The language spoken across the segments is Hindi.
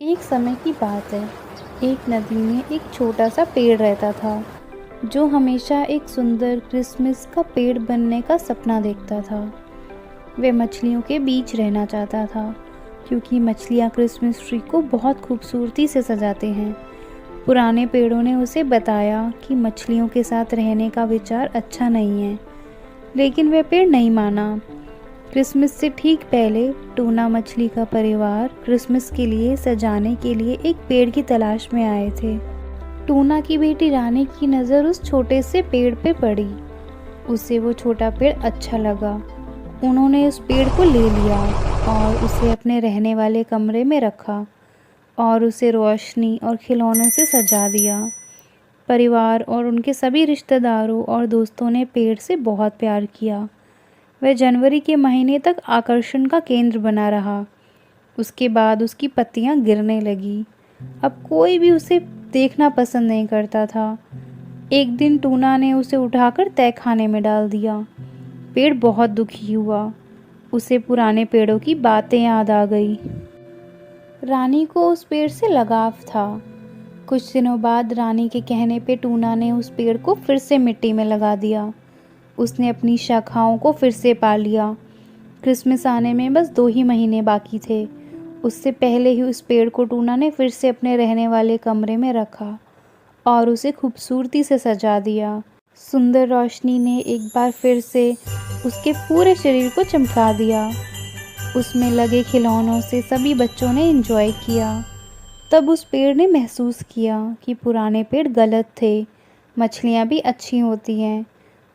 एक समय की बात है। एक नदी में एक छोटा सा पेड़ रहता था जो हमेशा एक सुंदर क्रिसमस का पेड़ बनने का सपना देखता था। वह मछलियों के बीच रहना चाहता था क्योंकि मछलियाँ क्रिसमस ट्री को बहुत खूबसूरती से सजाते हैं। पुराने पेड़ों ने उसे बताया कि मछलियों के साथ रहने का विचार अच्छा नहीं है, लेकिन वह पेड़ नहीं माना। क्रिसमस से ठीक पहले टूना मछली का परिवार क्रिसमस के लिए सजाने के लिए एक पेड़ की तलाश में आए थे। टूना की बेटी रानी की नज़र उस छोटे से पेड़ पे पड़ी। उसे वो छोटा पेड़ अच्छा लगा। उन्होंने उस पेड़ को ले लिया और उसे अपने रहने वाले कमरे में रखा और उसे रोशनी और खिलौनों से सजा दिया। परिवार और उनके सभी रिश्तेदारों और दोस्तों ने पेड़ से बहुत प्यार किया। वह जनवरी के महीने तक आकर्षण का केंद्र बना रहा। उसके बाद उसकी पत्तियां गिरने लगी। अब कोई भी उसे देखना पसंद नहीं करता था। एक दिन टूना ने उसे उठाकर तहखाने में डाल दिया। पेड़ बहुत दुखी हुआ। उसे पुराने पेड़ों की बातें याद आ गई। रानी को उस पेड़ से लगाव था। कुछ दिनों बाद रानी के कहने पे टूना ने उस पेड़ को फिर से मिट्टी में लगा दिया। उसने अपनी शाखाओं को फिर से पाल लिया। क्रिसमस आने में बस 2 ही महीने बाकी थे। उससे पहले ही उस पेड़ को टूना ने फिर से अपने रहने वाले कमरे में रखा और उसे खूबसूरती से सजा दिया। सुंदर रोशनी ने एक बार फिर से उसके पूरे शरीर को चमका दिया। उसमें लगे खिलौनों से सभी बच्चों ने एंजॉय किया। तब उस पेड़ ने महसूस किया कि पुराने पेड़ गलत थे। मछलियाँ भी अच्छी होती हैं।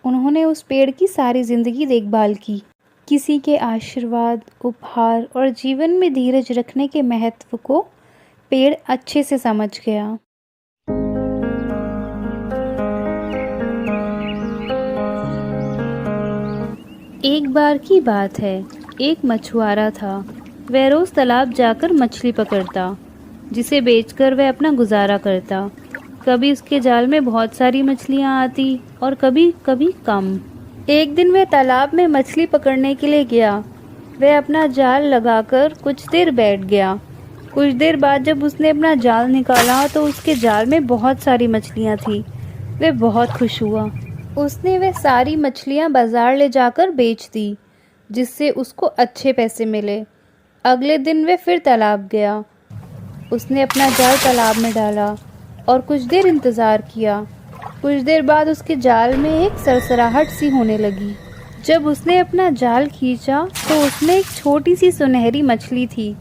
उन्होंने उस पेड़ की सारी ज़िंदगी देखभाल की। किसी के आशीर्वाद, उपहार और जीवन में धीरज रखने के महत्व को पेड़ अच्छे से समझ गया। एक बार की बात है। एक मछुआरा था। वह रोज़ तालाब जाकर मछली पकड़ता, जिसे बेचकर वह अपना गुजारा करता। कभी उसके जाल में बहुत सारी मछलियाँ आती और कभी कभी कम। एक दिन वह तालाब में मछली पकड़ने के लिए गया। वह अपना जाल लगाकर कुछ देर बैठ गया। कुछ देर बाद जब उसने अपना जाल निकाला तो उसके जाल में बहुत सारी मछलियाँ थीं। वह बहुत खुश हुआ। उसने वह सारी मछलियाँ बाजार ले जाकर बेच दी, जिससे उसको अच्छे पैसे मिले। अगले दिन वह फिर तालाब गया। उसने अपना जाल तालाब में डाला और कुछ देर इंतज़ार किया। कुछ देर बाद उसके जाल में एक सरसराहट सी होने लगी। जब उसने अपना जाल खींचा तो उसमें एक छोटी सी सुनहरी मछली थी।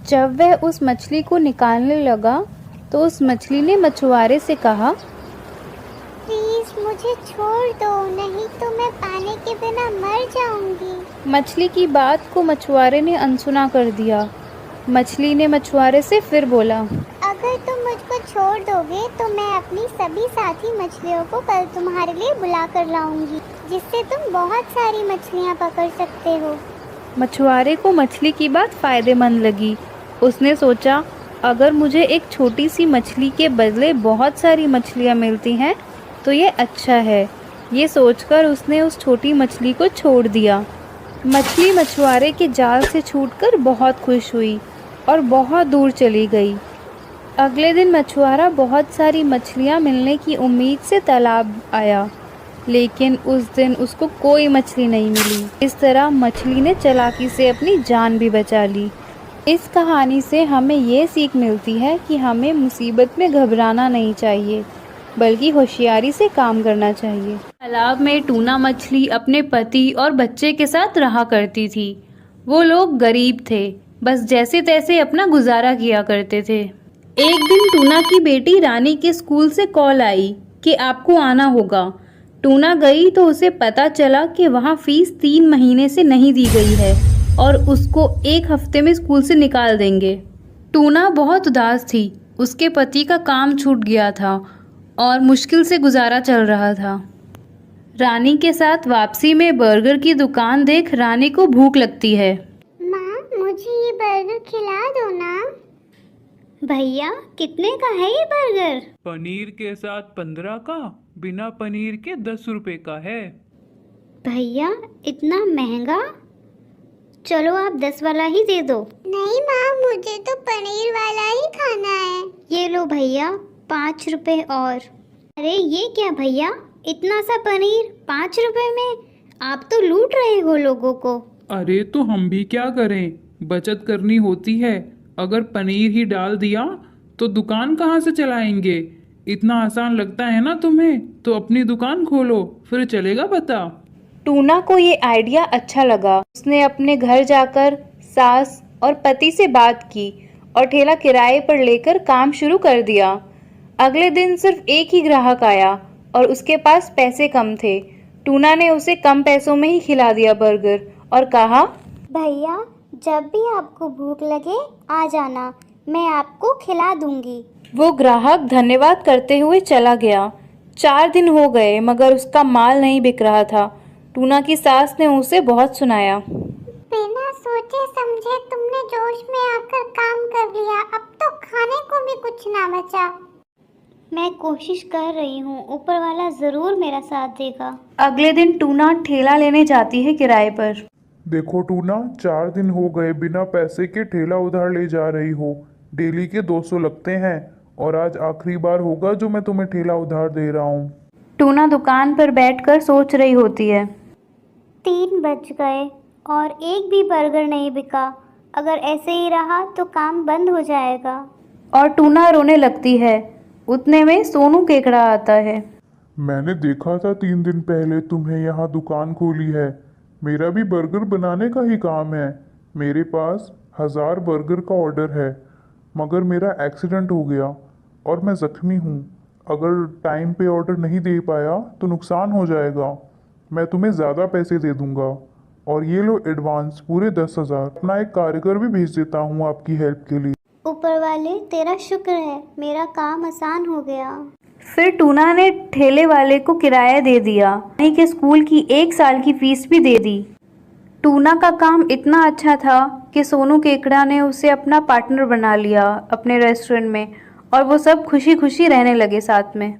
जब वह उस मछली को निकालने लगा तो उस मछली ने मछुआरे से कहा, प्लीज मुझे छोड़ दो, नहीं तो मैं पानी के बिना मर जाऊंगी। मछली की बात को मछुआरे ने अनसुना कर दिया। मछली ने मछुआरे से फिर बोला, अगर तुम मुझको छोड़ दोगे तो मैं अपनी सभी साथी मछलियों को कल तुम्हारे लिए बुला कर लाऊंगी, जिससे तुम बहुत सारी मछलियाँ पकड़ सकते हो। मछुआरे को मछली की बात फायदेमंद लगी। उसने सोचा, अगर मुझे एक छोटी सी मछली के बदले बहुत सारी मछलियाँ मिलती हैं तो ये अच्छा है। ये सोचकर उसने उस छोटी मछली को छोड़ दिया। मछली मछुआरे के जाल से छूटकर बहुत खुश हुई और बहुत दूर चली गई। अगले दिन मछुआरा बहुत सारी मछलियाँ मिलने की उम्मीद से तालाब आया, लेकिन उस दिन उसको कोई मछली नहीं मिली। इस तरह मछली ने चालाकी से अपनी जान भी बचा ली। इस कहानी से हमें ये सीख मिलती है कि हमें मुसीबत में घबराना नहीं चाहिए, बल्कि होशियारी से काम करना चाहिए। तालाब में टूना मछली अपने पति और बच्चे के साथ रहा करती थी। वो लोग गरीब थे, बस जैसे तैसे अपना गुजारा किया करते थे। एक दिन टूना की बेटी रानी के स्कूल से कॉल आई कि आपको आना होगा। टूना गई तो उसे पता चला कि वहाँ फीस 3 महीने से नहीं दी गई है और उसको 1 हफ्ते में स्कूल से निकाल देंगे। टूना बहुत उदास थी। उसके पति का काम छूट गया था और मुश्किल से गुजारा चल रहा था। रानी के साथ वापसी में बर्गर की दुकान देख रानी को भूख लगती है। माँ, मुझे ये बर्गर खिला दो ना। भैया, कितने का है ये बर्गर? पनीर के साथ 15 का, बिना पनीर के 10 रुपए का है। भैया, इतना महंगा? चलो आप 10 वाला ही दे दो। नहीं माँ, मुझे तो पनीर वाला ही भैया 5 रुपए और। अरे ये क्या भैया, इतना सा पनीर 5 रुपए में? आप तो लूट रहे हो लोगों को। अरे तो हम भी क्या करें, बचत करनी होती है। अगर पनीर ही डाल दिया तो दुकान कहाँ से चलाएंगे। इतना आसान लगता है ना तुम्हें, तो अपनी दुकान खोलो, फिर चलेगा पता। टूना को ये आइडिया अच्छा लगा। उसने अपने घर जाकर सास और पति से बात की और ठेला किराए पर लेकर काम शुरू कर दिया। अगले दिन सिर्फ एक ही ग्राहक आया और उसके पास पैसे कम थे। टूना ने उसे कम पैसों में ही खिला दिया बर्गर और कहा, भैया जब भी आपको भूख लगे आ जाना, मैं आपको खिला दूंगी। वो ग्राहक धन्यवाद करते हुए चला गया। 4 दिन हो गए मगर उसका माल नहीं बिक रहा था। टूना की सास ने उसे बहुत सुनाया। बिना सोचे समझे तुमने जोश में आकर काम कर लिया, अब तो खाने को भी कुछ ना बचा। मैं कोशिश कर रही हूँ, ऊपर वाला जरूर मेरा साथ देगा। अगले दिन टूना ठेला लेने जाती है किराए पर। देखो टूना, 4 दिन हो गए बिना पैसे के ठेला उधार ले जा रही हो। डेली के 200 लगते हैं और आज आखिरी बार होगा जो मैं तुम्हें ठेला उधार दे रहा हूँ। टूना दुकान पर बैठकर सोच रही होती है। 3 बज गए और एक भी बर्गर नहीं बिका। अगर ऐसे ही रहा तो काम बंद हो जाएगा। और टूना रोने लगती है। उतने में सोनू केकड़ा आता है। मैंने देखा था 3 दिन पहले तुम्हें यहाँ दुकान खोली है। मेरा भी बर्गर बनाने का ही काम है। मेरे पास 1000 बर्गर का ऑर्डर है, मगर मेरा एक्सीडेंट हो गया और मैं ज़ख्मी हूँ। अगर टाइम पे ऑर्डर नहीं दे पाया तो नुकसान हो जाएगा। मैं तुम्हें ज़्यादा पैसे दे दूँगा और ये लो एडवांस पूरे 10,000। अपना एक कारीगर भी भेज देता हूँ आपकी हेल्प के लिए। ऊपर वाले तेरा शुक्र है, मेरा काम आसान हो गया। फिर टूना ने ठेले वाले को किराया दे दिया, यानी कि स्कूल की 1 साल की फीस भी दे दी। टूना का काम इतना अच्छा था कि सोनू केकड़ा ने उसे अपना पार्टनर बना लिया अपने रेस्टोरेंट में और वो सब खुशी खुशी रहने लगे साथ में।